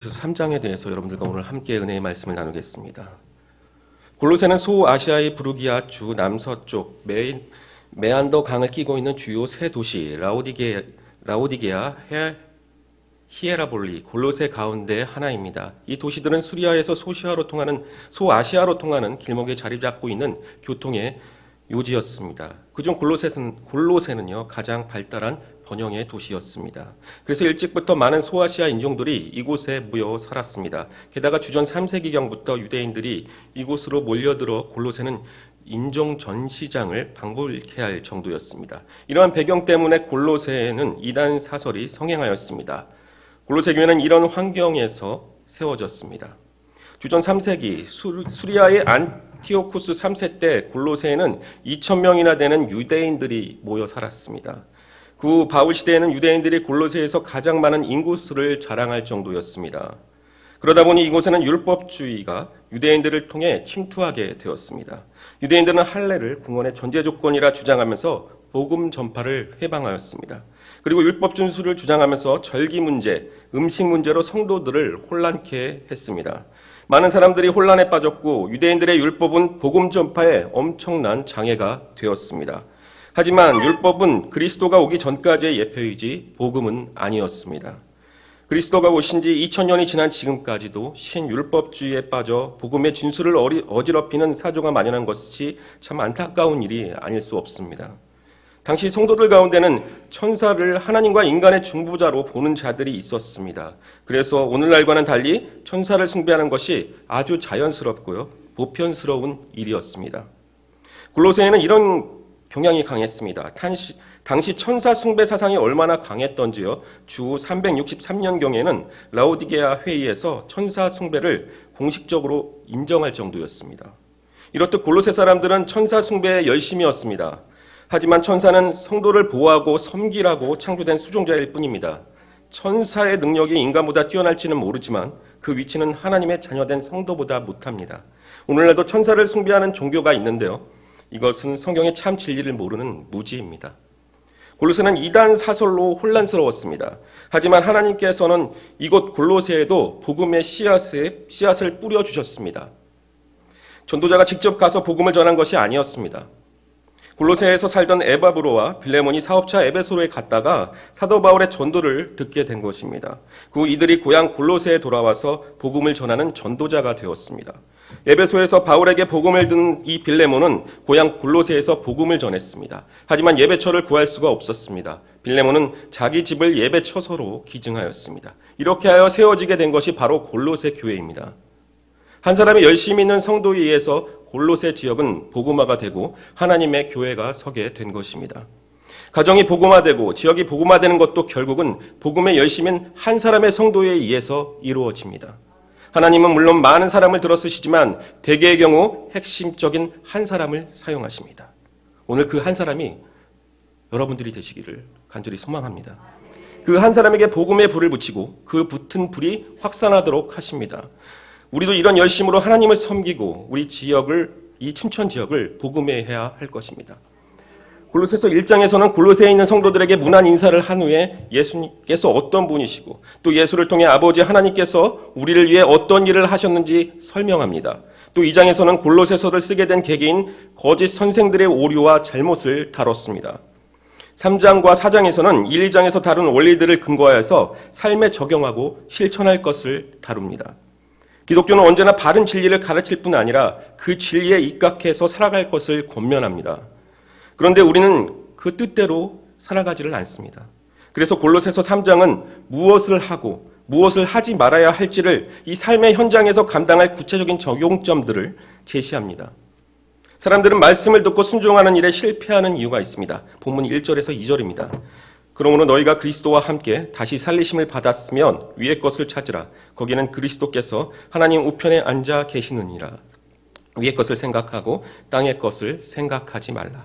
3장에 대해서 여러분들과 오늘 함께 은혜의 말씀을 나누겠습니다. 골로새는 소아시아의 부르기아 주 남서쪽 메안더 강을 끼고 있는 주요 세 도시 라오디게아, 히에라볼리, 골로새 가운데 하나입니다. 이 도시들은 수리아에서 소아시아로 통하는 길목에 자리 잡고 있는 교통의 요지였습니다. 그중 골로새는요 가장 발달한 번영의 도시였습니다. 그래서 일찍부터 많은 소아시아 인종들이 이곳에 모여 살았습니다. 게다가 주전 3세기경부터 유대인들이 이곳으로 몰려들어 골로새는 인종 전시장을 방불케 할 정도였습니다. 이러한 배경 때문에 골로새에는 이단 사설이 성행하였습니다. 골로새 교회는 이런 환경에서 세워졌습니다. 주전 3세기 수리아의 안티오쿠스 3세 때 골로새에는 2,000명이나 되는 유대인들이 모여 살았습니다. 그 후 바울 시대에는 유대인들이 골로새에서 가장 많은 인구수를 자랑할 정도였습니다. 그러다 보니 이곳에는 율법주의가 유대인들을 통해 침투하게 되었습니다. 유대인들은 할례를 궁원의 전제 조건이라 주장하면서 복음 전파를 회방하였습니다. 그리고 율법 준수를 주장하면서 절기 문제, 음식 문제로 성도들을 혼란케 했습니다. 많은 사람들이 혼란에 빠졌고 유대인들의 율법은 복음 전파에 엄청난 장애가 되었습니다. 하지만 율법은 그리스도가 오기 전까지의 예표이지 복음은 아니었습니다. 그리스도가 오신 지 2000년이 지난 지금까지도 신율법주의에 빠져 복음의 진수를 어지럽히는 사조가 만연한 것이 참 안타까운 일이 아닐 수 없습니다. 당시 성도들 가운데는 천사를 하나님과 인간의 중보자로 보는 자들이 있었습니다. 그래서 오늘날과는 달리 천사를 숭배하는 것이 아주 자연스럽고요, 보편스러운 일이었습니다. 골로새에는 이런 경향이 강했습니다. 당시 천사 숭배 사상이 얼마나 강했던지요. 주 363년경에는 라오디게아 회의에서 천사 숭배를 공식적으로 인정할 정도였습니다. 이렇듯 골로새 사람들은 천사 숭배에 열심이었습니다. 하지만 천사는 성도를 보호하고 섬기라고 창조된 수종자일 뿐입니다. 천사의 능력이 인간보다 뛰어날지는 모르지만 그 위치는 하나님의 자녀된 성도보다 못합니다. 오늘날도 천사를 숭배하는 종교가 있는데요. 이것은 성경의 참 진리를 모르는 무지입니다. 골로새는 이단 사설로 혼란스러웠습니다. 하지만 하나님께서는 이곳 골로새에도 복음의 씨앗을 뿌려주셨습니다. 전도자가 직접 가서 복음을 전한 것이 아니었습니다. 골로새에서 살던 에바브로와 빌레몬이 사업차 에베소로에 갔다가 사도 바울의 전도를 듣게 된 것입니다. 그 후 이들이 고향 골로새에 돌아와서 복음을 전하는 전도자가 되었습니다. 에베소에서 바울에게 복음을 듣는 이 빌레몬은 고향 골로새에서 복음을 전했습니다. 하지만 예배처를 구할 수가 없었습니다. 빌레몬은 자기 집을 예배처소로 기증하였습니다. 이렇게 하여 세워지게 된 것이 바로 골로새 교회입니다. 한 사람이 열심히 있는 성도에 의해서 골로새 지역은 복음화가 되고 하나님의 교회가 서게 된 것입니다. 가정이 복음화되고 지역이 복음화되는 것도 결국은 복음의 열심인 한 사람의 성도에 의해서 이루어집니다. 하나님은 물론 많은 사람을 들어 쓰시지만 대개의 경우 핵심적인 한 사람을 사용하십니다. 오늘 그 한 사람이 여러분들이 되시기를 간절히 소망합니다. 그 한 사람에게 복음의 불을 붙이고 그 붙은 불이 확산하도록 하십니다. 우리도 이런 열심으로 하나님을 섬기고 우리 지역을, 이 춘천 지역을 복음화해야 할 것입니다. 골로새서 1장에서는 골로새에 있는 성도들에게 문안 인사를 한 후에 예수님께서 어떤 분이시고 또 예수를 통해 아버지 하나님께서 우리를 위해 어떤 일을 하셨는지 설명합니다. 또 2장에서는 골로새서를 쓰게 된 계기인 거짓 선생들의 오류와 잘못을 다뤘습니다. 3장과 4장에서는 1, 2장에서 다룬 원리들을 근거하여서 삶에 적용하고 실천할 것을 다룹니다. 기독교는 언제나 바른 진리를 가르칠 뿐 아니라 그 진리에 입각해서 살아갈 것을 권면합니다. 그런데 우리는 그 뜻대로 살아가지를 않습니다. 그래서 골로새서 3장은 무엇을 하고 무엇을 하지 말아야 할지를 이 삶의 현장에서 감당할 구체적인 적용점들을 제시합니다. 사람들은 말씀을 듣고 순종하는 일에 실패하는 이유가 있습니다. 본문 1절에서 2절입니다. 그러므로 너희가 그리스도와 함께 다시 살리심을 받았으면 위의 것을 찾으라. 거기는 그리스도께서 하나님 우편에 앉아 계시느니라. 위의 것을 생각하고 땅의 것을 생각하지 말라.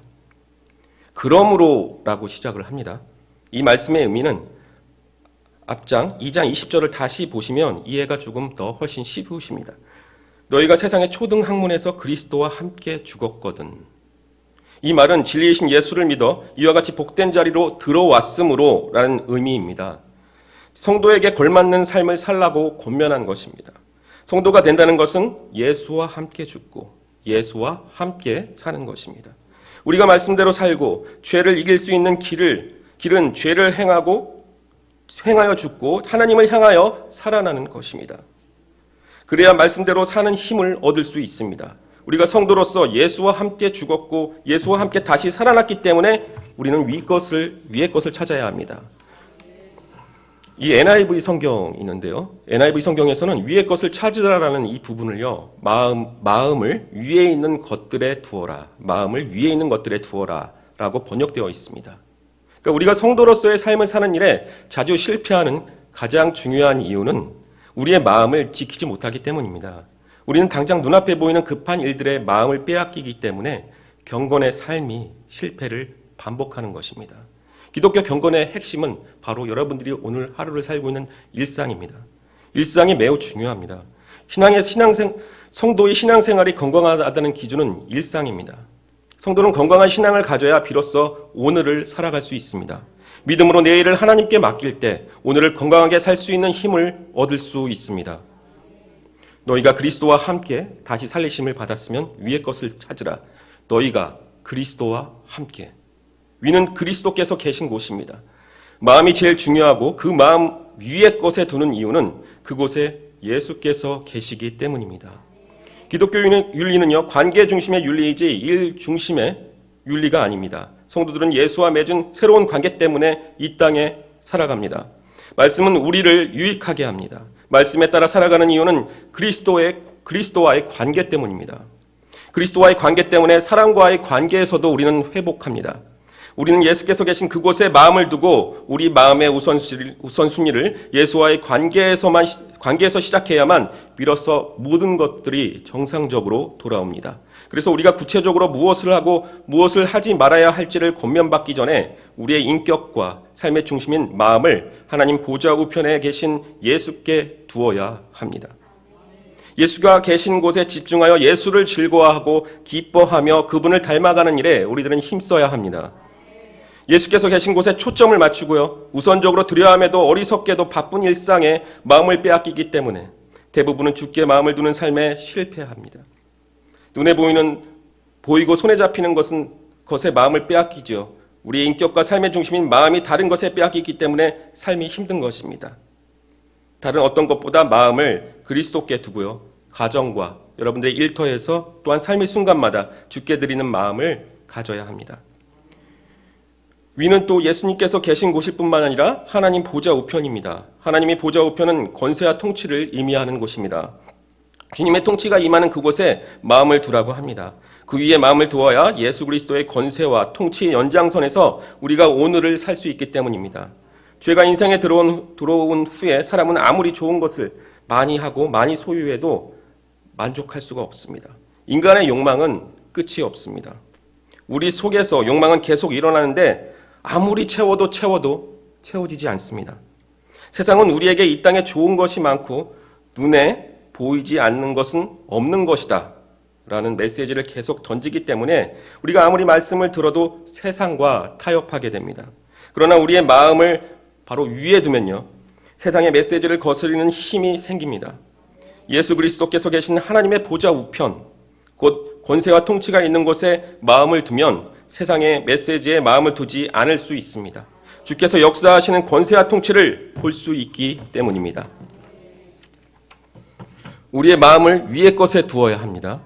그러므로라고 시작을 합니다. 이 말씀의 의미는 앞장 2장 20절을 다시 보시면 이해가 조금 더 훨씬 쉬우십니다. 너희가 세상의 초등 학문에서 그리스도와 함께 죽었거든. 이 말은 진리이신 예수를 믿어 이와 같이 복된 자리로 들어왔으므로 라는 의미입니다. 성도에게 걸맞는 삶을 살라고 권면한 것입니다. 성도가 된다는 것은 예수와 함께 죽고 예수와 함께 사는 것입니다. 우리가 말씀대로 살고 죄를 이길 수 있는 길은 죄를 행하여 죽고 하나님을 향하여 살아나는 것입니다. 그래야 말씀대로 사는 힘을 얻을 수 있습니다. 우리가 성도로서 예수와 함께 죽었고 예수와 함께 다시 살아났기 때문에 우리는 위의 것을 찾아야 합니다. 이 NIV 성경이 있는데요. NIV 성경에서는 위의 것을 찾으라라는 이 부분을요. 마음을 위에 있는 것들에 두어라. 마음을 위에 있는 것들에 두어라 라고 번역되어 있습니다. 그러니까 우리가 성도로서의 삶을 사는 일에 자주 실패하는 가장 중요한 이유는 우리의 마음을 지키지 못하기 때문입니다. 우리는 당장 눈앞에 보이는 급한 일들의 마음을 빼앗기기 때문에 경건의 삶이 실패를 반복하는 것입니다. 기독교 경건의 핵심은 바로 여러분들이 오늘 하루를 살고 있는 일상입니다. 일상이 매우 중요합니다. 성도의 신앙생활이 건강하다는 기준은 일상입니다. 성도는 건강한 신앙을 가져야 비로소 오늘을 살아갈 수 있습니다. 믿음으로 내일을 하나님께 맡길 때 오늘을 건강하게 살 수 있는 힘을 얻을 수 있습니다. 너희가 그리스도와 함께 다시 살리심을 받았으면 위의 것을 찾으라. 너희가 그리스도와 함께. 위는 그리스도께서 계신 곳입니다. 마음이 제일 중요하고 그 마음 위의 것에 두는 이유는 그곳에 예수께서 계시기 때문입니다. 기독교 윤리는요, 관계 중심의 윤리이지 일 중심의 윤리가 아닙니다. 성도들은 예수와 맺은 새로운 관계 때문에 이 땅에 살아갑니다. 말씀은 우리를 유익하게 합니다. 말씀에 따라 살아가는 이유는 그리스도와의 관계 때문입니다. 그리스도와의 관계 때문에 사람과의 관계에서도 우리는 회복합니다. 우리는 예수께서 계신 그곳에 마음을 두고 우리 마음의 우선순위를 예수와의 관계에서 시작해야만 비로소 모든 것들이 정상적으로 돌아옵니다. 그래서 우리가 구체적으로 무엇을 하고 무엇을 하지 말아야 할지를 권면받기 전에 우리의 인격과 삶의 중심인 마음을 하나님 보좌 우편에 계신 예수께 두어야 합니다. 예수가 계신 곳에 집중하여 예수를 즐거워하고 기뻐하며 그분을 닮아가는 일에 우리들은 힘써야 합니다. 예수께서 계신 곳에 초점을 맞추고요. 우선적으로 드려야 함에도 어리석게도 바쁜 일상에 마음을 빼앗기기 때문에 대부분은 주께 마음을 두는 삶에 실패합니다. 눈에 보이고 손에 잡히는 것에 마음을 빼앗기죠. 우리의 인격과 삶의 중심인 마음이 다른 것에 빼앗기기 때문에 삶이 힘든 것입니다. 다른 어떤 것보다 마음을 그리스도께 두고요. 가정과 여러분들의 일터에서 또한 삶의 순간마다 주께 드리는 마음을 가져야 합니다. 위는 또 예수님께서 계신 곳일 뿐만 아니라 하나님 보좌 우편입니다. 하나님의 보좌 우편은 권세와 통치를 의미하는 곳입니다. 주님의 통치가 임하는 그곳에 마음을 두라고 합니다. 그 위에 마음을 두어야 예수 그리스도의 권세와 통치의 연장선에서 우리가 오늘을 살 수 있기 때문입니다. 죄가 인생에 들어온 후에 사람은 아무리 좋은 것을 많이 하고 많이 소유해도 만족할 수가 없습니다. 인간의 욕망은 끝이 없습니다. 우리 속에서 욕망은 계속 일어나는데 아무리 채워도 채워지지 않습니다. 세상은 우리에게 이 땅에 좋은 것이 많고 눈에 보이지 않는 것은 없는 것이다 라는 메시지를 계속 던지기 때문에 우리가 아무리 말씀을 들어도 세상과 타협하게 됩니다. 그러나 우리의 마음을 바로 위에 두면요, 세상의 메시지를 거스르는 힘이 생깁니다. 예수 그리스도께서 계신 하나님의 보좌 우편, 곧 권세와 통치가 있는 곳에 마음을 두면 세상의 메시지에 마음을 두지 않을 수 있습니다. 주께서 역사하시는 권세와 통치를 볼 수 있기 때문입니다. 우리의 마음을 위의 것에 두어야 합니다.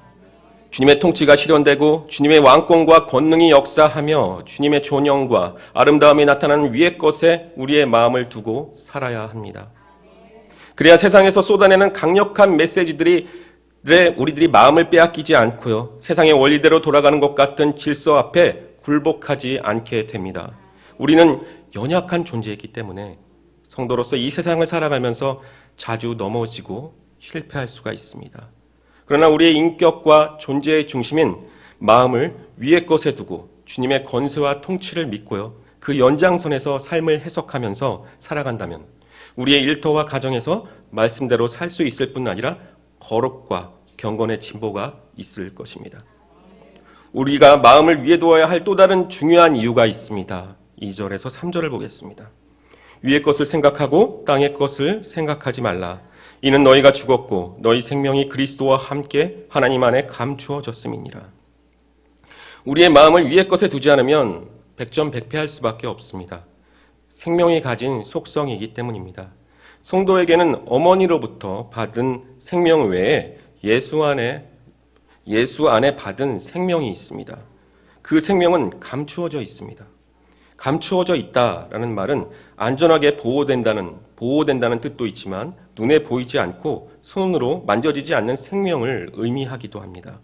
주님의 통치가 실현되고 주님의 왕권과 권능이 역사하며 주님의 존영과 아름다움이 나타나는 위의 것에 우리의 마음을 두고 살아야 합니다. 그래야 세상에서 쏟아내는 강력한 메시지들이 우리들이 마음을 빼앗기지 않고요, 세상의 원리대로 돌아가는 것 같은 질서 앞에 굴복하지 않게 됩니다. 우리는 연약한 존재이기 때문에 성도로서 이 세상을 살아가면서 자주 넘어지고 실패할 수가 있습니다. 그러나 우리의 인격과 존재의 중심인 마음을 위의 것에 두고 주님의 권세와 통치를 믿고요, 그 연장선에서 삶을 해석하면서 살아간다면 우리의 일터와 가정에서 말씀대로 살 수 있을 뿐 아니라 거룩과 경건의 진보가 있을 것입니다. 우리가 마음을 위에 두어야 할 또 다른 중요한 이유가 있습니다. 2절에서 3절을 보겠습니다. 위의 것을 생각하고 땅의 것을 생각하지 말라. 이는 너희가 죽었고 너희 생명이 그리스도와 함께 하나님 안에 감추어졌음이니라. 우리의 마음을 위의 것에 두지 않으면 백전백패할 수밖에 없습니다. 생명이 가진 속성이기 때문입니다. 성도에게는 어머니로부터 받은 생명 외에 예수 안에 받은 생명이 있습니다. 그 생명은 감추어져 있습니다. 감추어져 있다라는 말은 안전하게 보호된다는 뜻도 있지만 눈에 보이지 않고 손으로 만져지지 않는 생명을 의미하기도 합니다.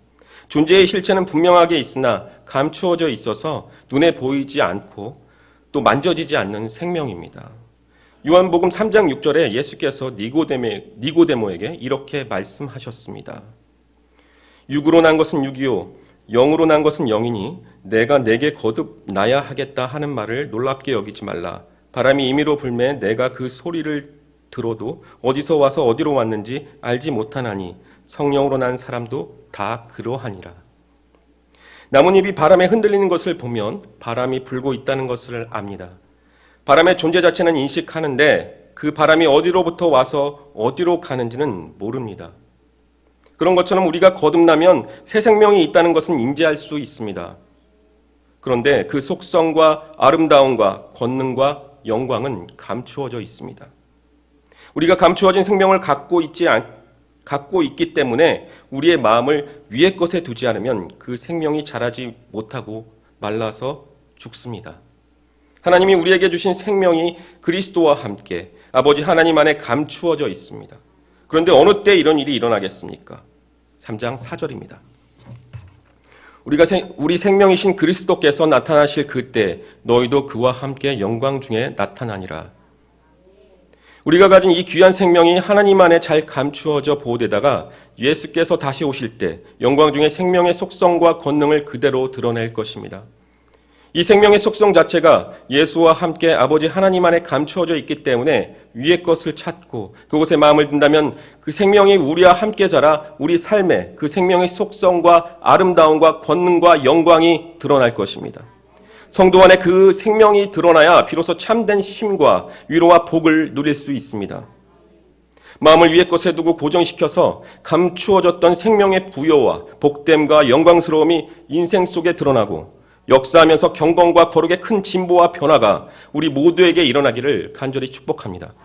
존재의 실체는 분명하게 있으나 감추어져 있어서 눈에 보이지 않고 또 만져지지 않는 생명입니다. 요한복음 3장 6절에 예수께서 니고데모에게 이렇게 말씀하셨습니다. 육으로 난 것은 육이요 영으로 난 것은 영이니 내가 내게 거듭 나야 하겠다 하는 말을 놀랍게 여기지 말라. 바람이 임의로 불매 내가 그 소리를 들어도 어디서 와서 어디로 왔는지 알지 못하나니 성령으로 난 사람도 다 그러하니라. 나뭇잎이 바람에 흔들리는 것을 보면 바람이 불고 있다는 것을 압니다. 바람의 존재 자체는 인식하는데 그 바람이 어디로부터 와서 어디로 가는지는 모릅니다. 그런 것처럼 우리가 거듭나면 새 생명이 있다는 것은 인지할 수 있습니다. 그런데 그 속성과 아름다움과 권능과 영광은 감추어져 있습니다. 우리가 감추어진 생명을 갖고 있기 때문에 우리의 마음을 위의 것에 두지 않으면 그 생명이 자라지 못하고 말라서 죽습니다. 하나님이 우리에게 주신 생명이 그리스도와 함께 아버지 하나님 안에 감추어져 있습니다. 그런데 어느 때 이런 일이 일어나겠습니까? 3장 4절입니다. 우리 생명이신 그리스도께서 나타나실 그때 너희도 그와 함께 영광 중에 나타나니라. 우리가 가진 이 귀한 생명이 하나님 안에 잘 감추어져 보호되다가 예수께서 다시 오실 때 영광 중에 생명의 속성과 권능을 그대로 드러낼 것입니다. 이 생명의 속성 자체가 예수와 함께 아버지 하나님 안에 감추어져 있기 때문에 위의 것을 찾고 그곳에 마음을 둔다면 그 생명이 우리와 함께 자라 우리 삶에 그 생명의 속성과 아름다움과 권능과 영광이 드러날 것입니다. 성도 안에 그 생명이 드러나야 비로소 참된 쉼과 위로와 복을 누릴 수 있습니다. 마음을 위의 것에 두고 고정시켜서 감추어졌던 생명의 부여와 복됨과 영광스러움이 인생 속에 드러나고 역사하면서 경건과 거룩의 큰 진보와 변화가 우리 모두에게 일어나기를 간절히 축복합니다.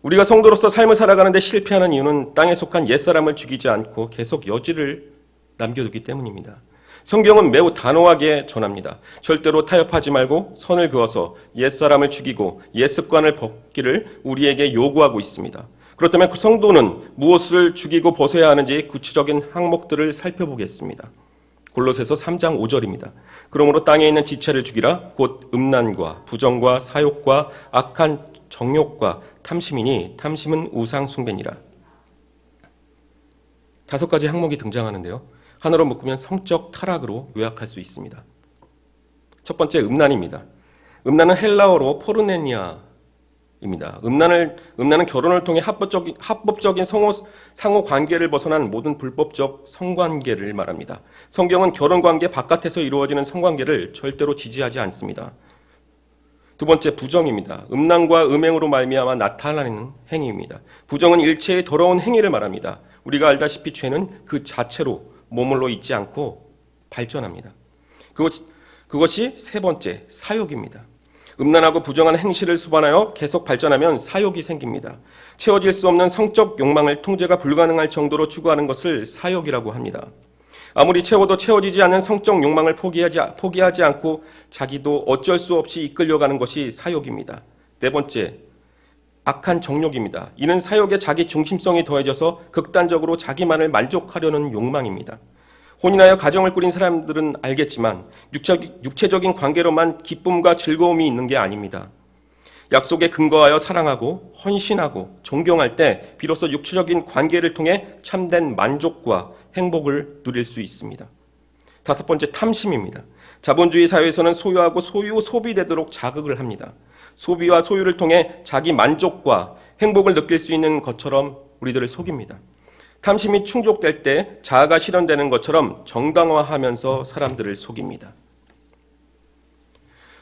우리가 성도로서 삶을 살아가는데 실패하는 이유는 땅에 속한 옛사람을 죽이지 않고 계속 여지를 남겨두기 때문입니다. 성경은 매우 단호하게 전합니다. 절대로 타협하지 말고 선을 그어서 옛사람을 죽이고 옛습관을 벗기를 우리에게 요구하고 있습니다. 그렇다면 그 성도는 무엇을 죽이고 벗어야 하는지 구체적인 항목들을 살펴보겠습니다. 골로새서 3장 5절입니다. 그러므로 땅에 있는 지체를 죽이라. 곧 음란과 부정과 사욕과 악한 정욕과 탐심이니 탐심은 우상 숭배니라. 5가지 항목이 등장하는데요. 하나로 묶으면 성적 타락으로 요약할 수 있습니다. 첫 번째, 음란입니다. 음란은 헬라어로 포르네니아입니다. 음란은 결혼을 통해 합법적인 상호 관계를 벗어난 모든 불법적 성관계를 말합니다. 성경은 결혼 관계 바깥에서 이루어지는 성관계를 절대로 지지하지 않습니다. 두 번째, 부정입니다. 음란과 음행으로 말미암아 나타나는 행위입니다. 부정은 일체의 더러운 행위를 말합니다. 우리가 알다시피 죄는 그 자체로 머물러 있지 않고 발전합니다. 그것이 세 번째, 사욕입니다. 음란하고 부정한 행실을 수반하여 계속 발전하면 사욕이 생깁니다. 채워질 수 없는 성적 욕망을 통제가 불가능할 정도로 추구하는 것을 사욕이라고 합니다. 아무리 채워도 채워지지 않는 성적 욕망을 포기하지 않고 자기도 어쩔 수 없이 이끌려가는 것이 사욕입니다. 네 번째, 악한 정욕입니다. 이는 사욕에 자기 중심성이 더해져서 극단적으로 자기만을 만족하려는 욕망입니다. 혼인하여 가정을 꾸린 사람들은 알겠지만 육체적인 관계로만 기쁨과 즐거움이 있는 게 아닙니다. 약속에 근거하여 사랑하고 헌신하고 존경할 때 비로소 육체적인 관계를 통해 참된 만족과 행복을 누릴 수 있습니다. 5번째, 탐심입니다. 자본주의 사회에서는 소유하고 소비되도록 자극을 합니다. 소비와 소유를 통해 자기 만족과 행복을 느낄 수 있는 것처럼 우리들을 속입니다. 탐심이 충족될 때 자아가 실현되는 것처럼 정당화하면서 사람들을 속입니다.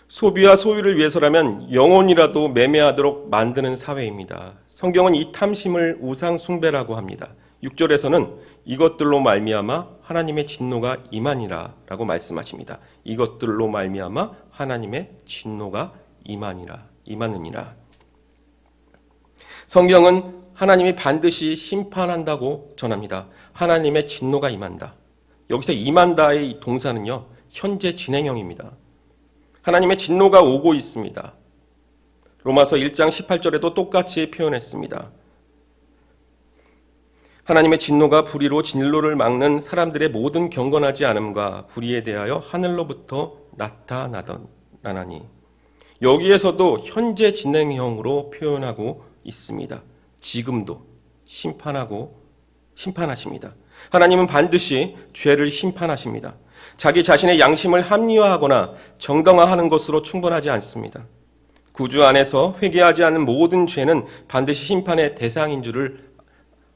소비와 소유를 위해서라면 영혼이라도 매매하도록 만드는 사회입니다. 성경은 이 탐심을 우상 숭배라고 합니다. 6절에서는 이것들로 말미암아 하나님의 진노가 임하니라라고 말씀하십니다. 이것들로 말미암아 하나님의 진노가 임하느니라. 성경은 하나님이 반드시 심판한다고 전합니다. 하나님의 진노가 임한다. 여기서 임한다의 동사는요, 현재 진행형입니다. 하나님의 진노가 오고 있습니다. 로마서 1장 18절에도 똑같이 표현했습니다. 하나님의 진노가 불의로 진로를 막는 사람들의 모든 경건하지 않음과 불의에 대하여 하늘로부터 나타나니. 여기에서도 현재 진행형으로 표현하고 있습니다. 지금도 심판하십니다. 하나님은 반드시 죄를 심판하십니다. 자기 자신의 양심을 합리화하거나 정당화하는 것으로 충분하지 않습니다. 구주 안에서 회개하지 않는 모든 죄는 반드시 심판의 대상인 줄을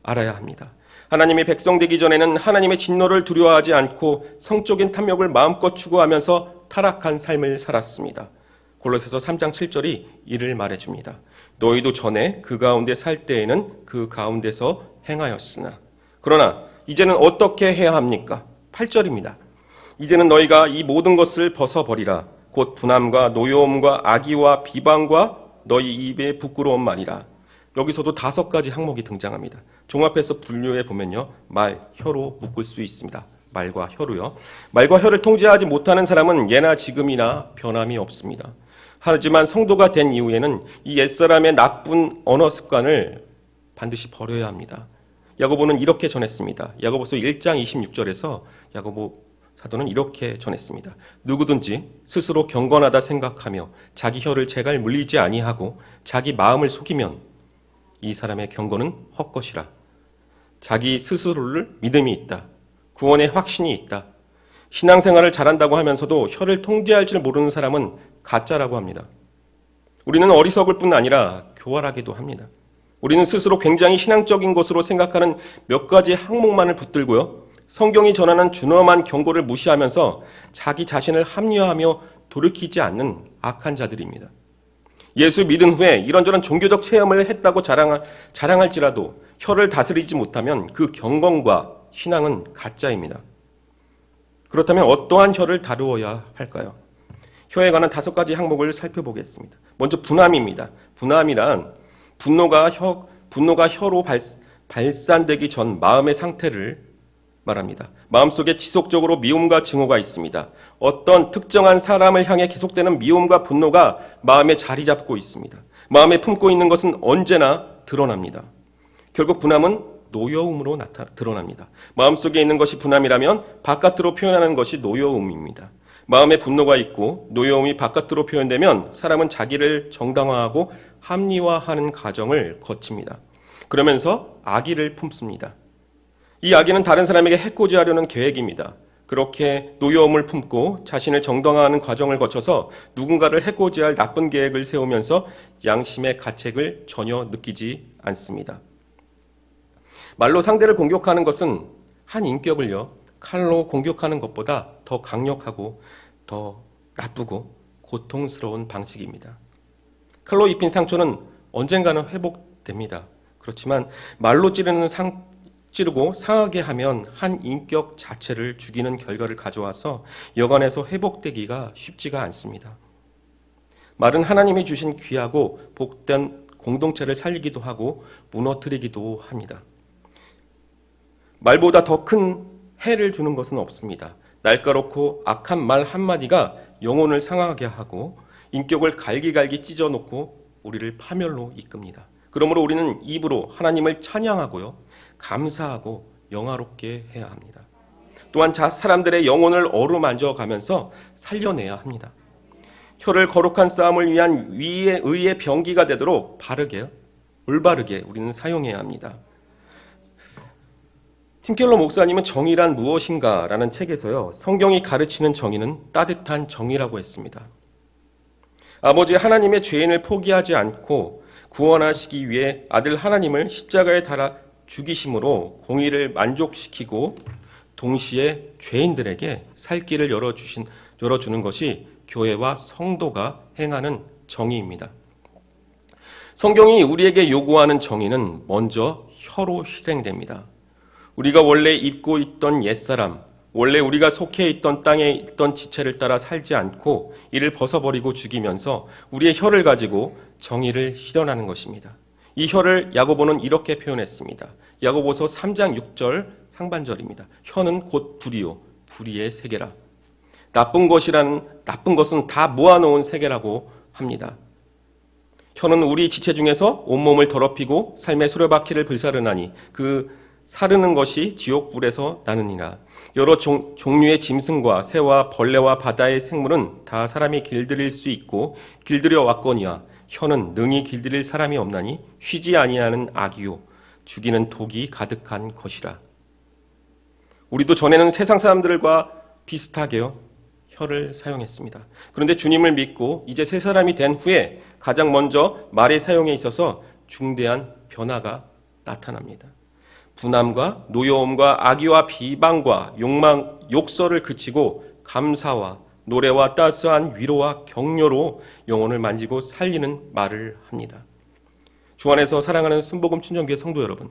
알아야 합니다. 하나님의 백성 되기 전에는 하나님의 진노를 두려워하지 않고 성적인 탐욕을 마음껏 추구하면서 타락한 삶을 살았습니다. 골로새서 3장 7절이 이를 말해줍니다. 너희도 전에 그 가운데 살 때에는 그 가운데서 행하였으나 그러나 이제는 어떻게 해야 합니까? 8절입니다. 이제는 너희가 이 모든 것을 벗어버리라. 곧 분함과 노여움과 악의와 비방과 너희 입에 부끄러운 말이라. 여기서도 5가지 항목이 등장합니다. 종합해서 분류해 보면요, 말, 혀로 묶을 수 있습니다. 말과 혀로요. 말과 혀를 통제하지 못하는 사람은 예나 지금이나 변함이 없습니다. 하지만 성도가 된 이후에는 이 옛사람의 나쁜 언어 습관을 반드시 버려야 합니다. 야고보는 이렇게 전했습니다. 야고보서 1장 26절에서 야고보 사도는 이렇게 전했습니다. 누구든지 스스로 경건하다 생각하며 자기 혀를 제갈 물리지 아니하고 자기 마음을 속이면 이 사람의 경건은 헛것이라. 자기 스스로를 믿음이 있다. 구원의 확신이 있다. 신앙생활을 잘한다고 하면서도 혀를 통제할 줄 모르는 사람은 가짜라고 합니다. 우리는 어리석을 뿐 아니라 교활하기도 합니다. 우리는 스스로 굉장히 신앙적인 것으로 생각하는 몇 가지 항목만을 붙들고요, 성경이 전하는 준엄한 경고를 무시하면서 자기 자신을 합리화하며 돌이키지 않는 악한 자들입니다. 예수 믿은 후에 이런저런 종교적 체험을 했다고 자랑할지라도 혀를 다스리지 못하면 그 경건과 신앙은 가짜입니다. 그렇다면 어떠한 혀를 다루어야 할까요? 혀에 관한 5가지 항목을 살펴보겠습니다. 먼저 분함입니다. 분함이란 분노가 혀로 발산되기 전 마음의 상태를 말합니다. 마음속에 지속적으로 미움과 증오가 있습니다. 어떤 특정한 사람을 향해 계속되는 미움과 분노가 마음에 자리 잡고 있습니다. 마음에 품고 있는 것은 언제나 드러납니다. 결국 분함은 노여움으로 드러납니다. 마음속에 있는 것이 분함이라면 바깥으로 표현하는 것이 노여움입니다. 마음에 분노가 있고 노여움이 바깥으로 표현되면 사람은 자기를 정당화하고 합리화하는 과정을 거칩니다. 그러면서 악의를 품습니다. 이 악의는 다른 사람에게 해코지 하려는 계획입니다. 그렇게 노여움을 품고 자신을 정당화하는 과정을 거쳐서 누군가를 해코지할 나쁜 계획을 세우면서 양심의 가책을 전혀 느끼지 않습니다. 말로 상대를 공격하는 것은 한 인격을요, 칼로 공격하는 것보다 더 강력하고 더 나쁘고 고통스러운 방식입니다. 칼로 입힌 상처는 언젠가는 회복됩니다. 그렇지만 말로 찌르고 상하게 하면 한 인격 자체를 죽이는 결과를 가져와서 여간에서 회복되기가 쉽지가 않습니다. 말은 하나님이 주신 귀하고 복된 공동체를 살리기도 하고 무너뜨리기도 합니다. 말보다 더 큰 해를 주는 것은 없습니다. 날카롭고 악한 말 한마디가 영혼을 상하게 하고 인격을 갈기갈기 찢어놓고 우리를 파멸로 이끕니다. 그러므로 우리는 입으로 하나님을 찬양하고요, 감사하고 영화롭게 해야 합니다. 또한 사람들의 영혼을 어루만져 가면서 살려내야 합니다. 혀를 거룩한 싸움을 위한 의의 병기가 되도록 바르게, 올바르게 우리는 사용해야 합니다. 팀켈러 목사님은 정의란 무엇인가? 라는 책에서요, 성경이 가르치는 정의는 따뜻한 정의라고 했습니다. 아버지 하나님의 죄인을 포기하지 않고 구원하시기 위해 아들 하나님을 십자가에 달아 죽이심으로 공의를 만족시키고 동시에 죄인들에게 살 길을 열어주는 것이 교회와 성도가 행하는 정의입니다. 성경이 우리에게 요구하는 정의는 먼저 혀로 실행됩니다. 우리가 원래 입고 있던 옛사람, 원래 우리가 속해 있던 땅에 있던 지체를 따라 살지 않고 이를 벗어버리고 죽이면서 우리의 혀를 가지고 정의를 실현하는 것입니다. 이 혀를 야고보는 이렇게 표현했습니다. 야고보서 3장 6절 상반절입니다. 혀는 곧 불이요 불의의 세계라. 나쁜 것은 다 모아놓은 세계라고 합니다. 혀는 우리 지체 중에서 온몸을 더럽히고 삶의 수레바퀴를 불사르나니 그 사르는 것이 지옥불에서 나느니라. 여러 종류의 짐승과 새와 벌레와 바다의 생물은 다 사람이 길들일 수 있고 길들여 왔거니와 혀는 능히 길들일 사람이 없나니 쉬지 아니하는 악이요 죽이는 독이 가득한 것이라. 우리도 전에는 세상 사람들과 비슷하게요 혀를 사용했습니다. 그런데 주님을 믿고 이제 새 사람이 된 후에 가장 먼저 말의 사용에 있어서 중대한 변화가 나타납니다. 분함과 노여움과 악의와 비방과 욕망, 욕설을 그치고 감사와 노래와 따스한 위로와 격려로 영혼을 만지고 살리는 말을 합니다. 주 안에서 사랑하는 순복음 친정교회 성도 여러분,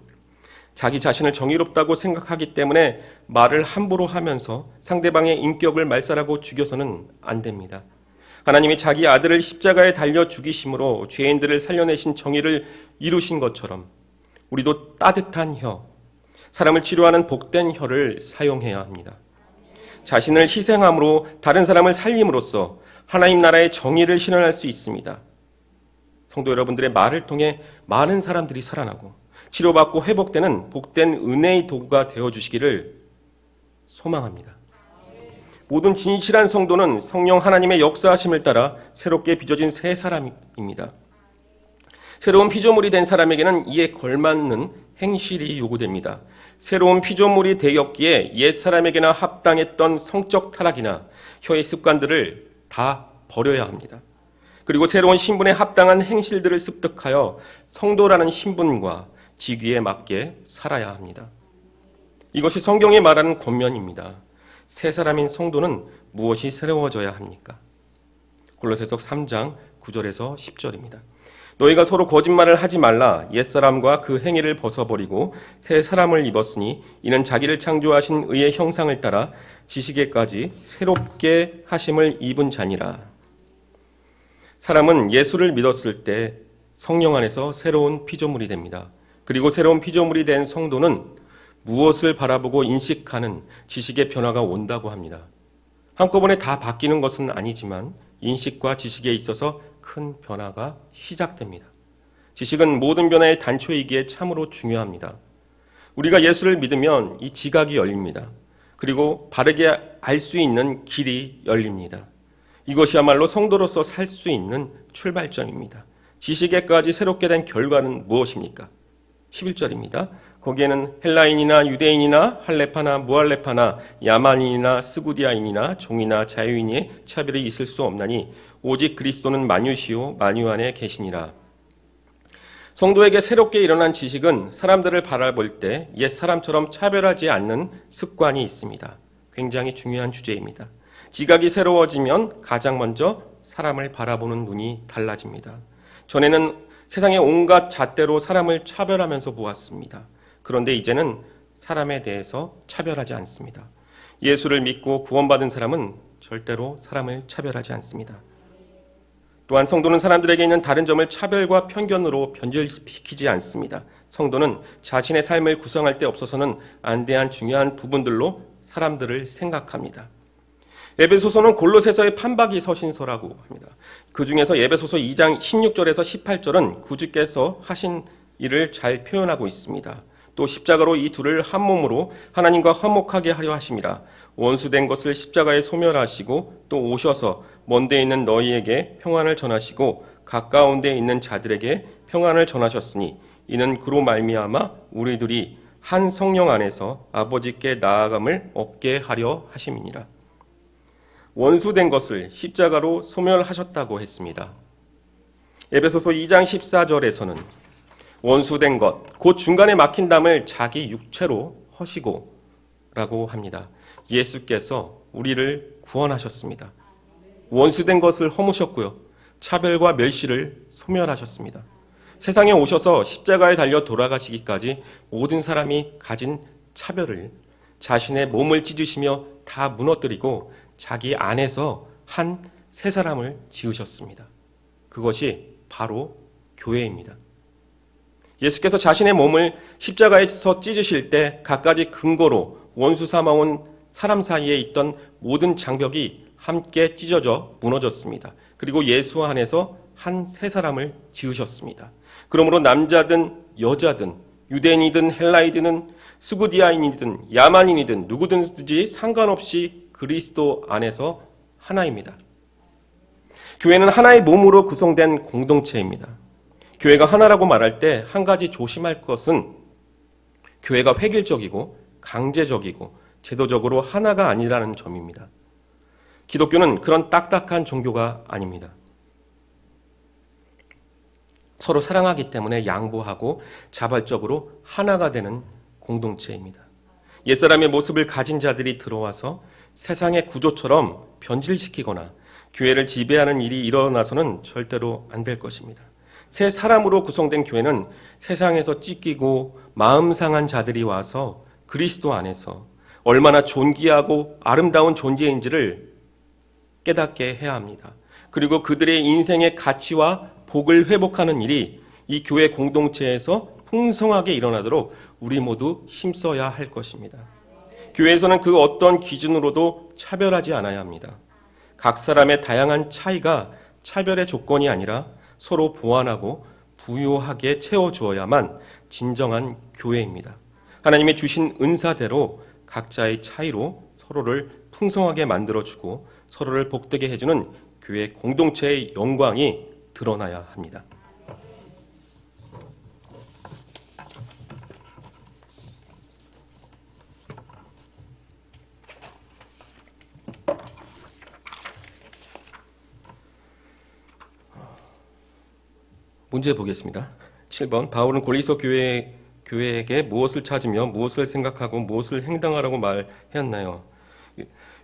자기 자신을 정의롭다고 생각하기 때문에 말을 함부로 하면서 상대방의 인격을 말살하고 죽여서는 안 됩니다. 하나님이 자기 아들을 십자가에 달려 죽이심으로 죄인들을 살려내신 정의를 이루신 것처럼 우리도 따뜻한 혀, 사람을 치료하는 복된 혀를 사용해야 합니다. 자신을 희생함으로 다른 사람을 살림으로써 하나님 나라의 정의를 실현할 수 있습니다. 성도 여러분들의 말을 통해 많은 사람들이 살아나고 치료받고 회복되는 복된 은혜의 도구가 되어주시기를 소망합니다. 모든 진실한 성도는 성령 하나님의 역사하심을 따라 새롭게 빚어진 새 사람입니다. 새로운 피조물이 된 사람에게는 이에 걸맞는 행실이 요구됩니다. 새로운 피조물이 되었기에 옛 사람에게나 합당했던 성적 타락이나 혀의 습관들을 다 버려야 합니다. 그리고 새로운 신분에 합당한 행실들을 습득하여 성도라는 신분과 직위에 맞게 살아야 합니다. 이것이 성경이 말하는 권면입니다. 새 사람인 성도는 무엇이 새로워져야 합니까? 골로새서 3장 9절에서 10절입니다. 너희가 서로 거짓말을 하지 말라. 옛사람과 그 행위를 벗어버리고 새 사람을 입었으니 이는 자기를 창조하신 의의 형상을 따라 지식에까지 새롭게 하심을 입은 자니라. 사람은 예수를 믿었을 때 성령 안에서 새로운 피조물이 됩니다. 그리고 새로운 피조물이 된 성도는 무엇을 바라보고 인식하는 지식의 변화가 온다고 합니다. 한꺼번에 다 바뀌는 것은 아니지만 인식과 지식에 있어서 큰 변화가 시작됩니다. 지식은 모든 변화의 단초이기에 참으로 중요합니다. 우리가 예수를 믿으면 이 지각이 열립니다. 그리고 바르게 알 수 있는 길이 열립니다. 이것이야말로 성도로서 살 수 있는 출발점입니다. 지식에까지 새롭게 된 결과는 무엇입니까? 11절입니다. 거기에는 헬라인이나 유대인이나 할레파나 무할레파나 야만인이나 스구디아인이나 종이나 자유인의 차별이 있을 수 없나니 오직 그리스도는 만유시요 만유 안에 계시니라. 성도에게 새롭게 일어난 지식은 사람들을 바라볼 때 옛 사람처럼 차별하지 않는 습관이 있습니다. 굉장히 중요한 주제입니다. 지각이 새로워지면 가장 먼저 사람을 바라보는 눈이 달라집니다. 전에는 세상의 온갖 잣대로 사람을 차별하면서 보았습니다. 그런데 이제는 사람에 대해서 차별하지 않습니다. 예수를 믿고 구원받은 사람은 절대로 사람을 차별하지 않습니다. 또한 성도는 사람들에게 있는 다른 점을 차별과 편견으로 변질시키지 않습니다. 성도는 자신의 삶을 구성할 때 없어서는 안 대한 중요한 부분들로 사람들을 생각합니다. 에베소서는 골로새서의 판박이 서신서라고 합니다. 그 중에서 에베소서 2장 16절에서 18절은 구주께서 하신 일을 잘 표현하고 있습니다. 또 십자가로 이 둘을 한 몸으로 하나님과 화목하게 하려 하심이라. 원수된 것을 십자가에 소멸하시고 또 오셔서 먼데 있는 너희에게 평안을 전하시고 가까운 데 있는 자들에게 평안을 전하셨으니 이는 그로 말미암아 우리들이 한 성령 안에서 아버지께 나아감을 얻게 하려 하심이니라. 원수된 것을 십자가로 소멸하셨다고 했습니다. 에베소서 2장 14절에서는 원수된 것, 곧 중간에 막힌 담을 자기 육체로 허시고 라고 합니다. 예수께서 우리를 구원하셨습니다. 원수된 것을 허무셨고요. 차별과 멸시를 소멸하셨습니다. 세상에 오셔서 십자가에 달려 돌아가시기까지 모든 사람이 가진 차별을 자신의 몸을 찢으시며 다 무너뜨리고 자기 안에서 한 새 사람을 지으셨습니다. 그것이 바로 교회입니다. 예수께서 자신의 몸을 십자가에서 찢으실 때 갖가지 근거로 원수 삼아온 사람 사이에 있던 모든 장벽이 함께 찢어져 무너졌습니다. 그리고 예수 안에서 한 새 사람을 지으셨습니다. 그러므로 남자든 여자든 유대인이든 헬라이든 수구디아인이든 야만인이든 누구든지 상관없이 그리스도 안에서 하나입니다. 교회는 하나의 몸으로 구성된 공동체입니다. 교회가 하나라고 말할 때 한 가지 조심할 것은 교회가 획일적이고 강제적이고 제도적으로 하나가 아니라는 점입니다. 기독교는 그런 딱딱한 종교가 아닙니다. 서로 사랑하기 때문에 양보하고 자발적으로 하나가 되는 공동체입니다. 옛사람의 모습을 가진 자들이 들어와서 세상의 구조처럼 변질시키거나 교회를 지배하는 일이 일어나서는 절대로 안 될 것입니다. 새 사람으로 구성된 교회는 세상에서 찢기고 마음 상한 자들이 와서 그리스도 안에서 얼마나 존귀하고 아름다운 존재인지를 깨닫게 해야 합니다. 그리고 그들의 인생의 가치와 복을 회복하는 일이 이 교회 공동체에서 풍성하게 일어나도록 우리 모두 힘써야 할 것입니다. 교회에서는 그 어떤 기준으로도 차별하지 않아야 합니다. 각 사람의 다양한 차이가 차별의 조건이 아니라 서로 보완하고 부요하게 채워주어야만 진정한 교회입니다. 하나님의 주신 은사대로 각자의 차이로 서로를 풍성하게 만들어주고 서로를 복되게 해주는 교회 공동체의 영광이 드러나야 합니다. 문제 보겠습니다. 7번 바울은 고린도 교회에게 무엇을 찾으며 무엇을 생각하고 무엇을 행동하라고 말했나요?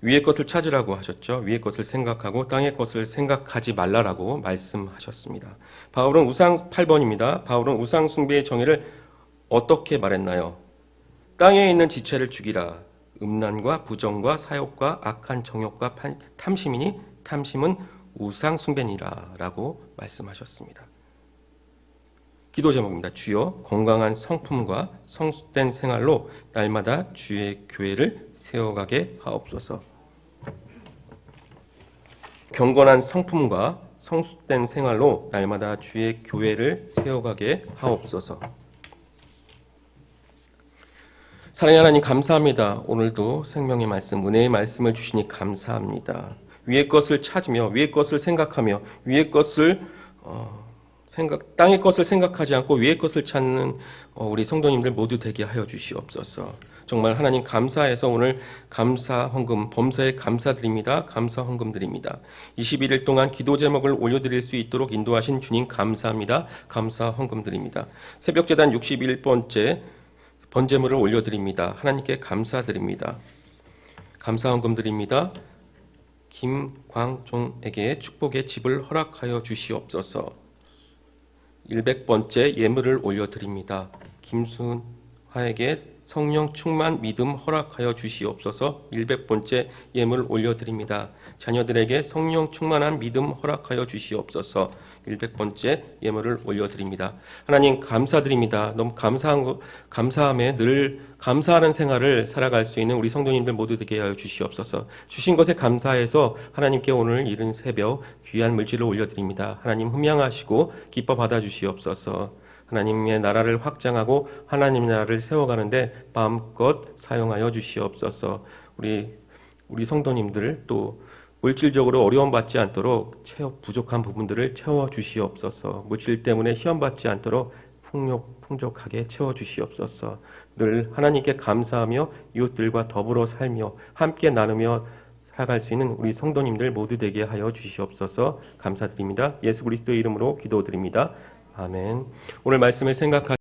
위의 것을 찾으라고 하셨죠. 위의 것을 생각하고 땅의 것을 생각하지 말라라고 말씀하셨습니다. 바울은 8번입니다. 바울은 우상 숭배의 정의를 어떻게 말했나요? 땅에 있는 지체를 죽이라. 음란과 부정과 사욕과 악한 정욕과 탐심이니 탐심은 우상 숭배니라 라고 말씀하셨습니다. 기도 제목입니다. 주여 건강한 성품과 성숙된 생활로 날마다 주의 교회를 세워가게 하옵소서. 경건한 성품과 성숙된 생활로 날마다 주의 교회를 세워가게 하옵소서. 사랑의 하나님 감사합니다. 오늘도 생명의 말씀, 은혜의 말씀을 주시니 감사합니다. 위의 것을 찾으며 위의 것을 생각하며 위의 것을 땅의 것을 생각하지 않고 위의 것을 찾는 우리 성도님들 모두 되게 하여 주시옵소서. 정말 하나님 감사해서 오늘 감사 헌금 범사에 감사드립니다. 감사 헌금 드립니다. 21일 동안 기도 제목을 올려드릴 수 있도록 인도하신 주님 감사합니다. 감사 헌금 드립니다. 새벽제단 61번째 번제물을 올려드립니다. 하나님께 감사드립니다. 감사 헌금 드립니다. 김광종에게 축복의 집을 허락하여 주시옵소서. 100번째 예물을 올려드립니다. 김순화에게 성령 충만 믿음 허락하여 주시옵소서. 100번째 예물 올려드립니다. 자녀들에게 성령 충만한 믿음 허락하여 주시옵소서. 100번째 예물을 올려드립니다. 하나님 감사드립니다. 너무 감사함에 늘 감사하는 생활을 살아갈 수 있는 우리 성도님들 모두 되게 하여 주시옵소서. 주신 것에 감사해서 하나님께 오늘 이른 새벽 귀한 물질을 올려드립니다. 하나님 흠양하시고 기뻐 받아주시옵소서. 하나님의 나라를 확장하고 하나님의 나라를 세워가는데 마음껏 사용하여 주시옵소서. 우리 성도님들 또 물질적으로 어려움 받지 않도록 부족한 부분들을 채워 주시옵소서. 물질 때문에 시험 받지 않도록 풍족하게 채워 주시옵소서. 늘 하나님께 감사하며 이웃들과 더불어 살며 함께 나누며 살아갈 수 있는 우리 성도님들 모두 되게 하여 주시옵소서. 감사드립니다. 예수 그리스도의 이름으로 기도드립니다. 아멘. 오늘 말씀을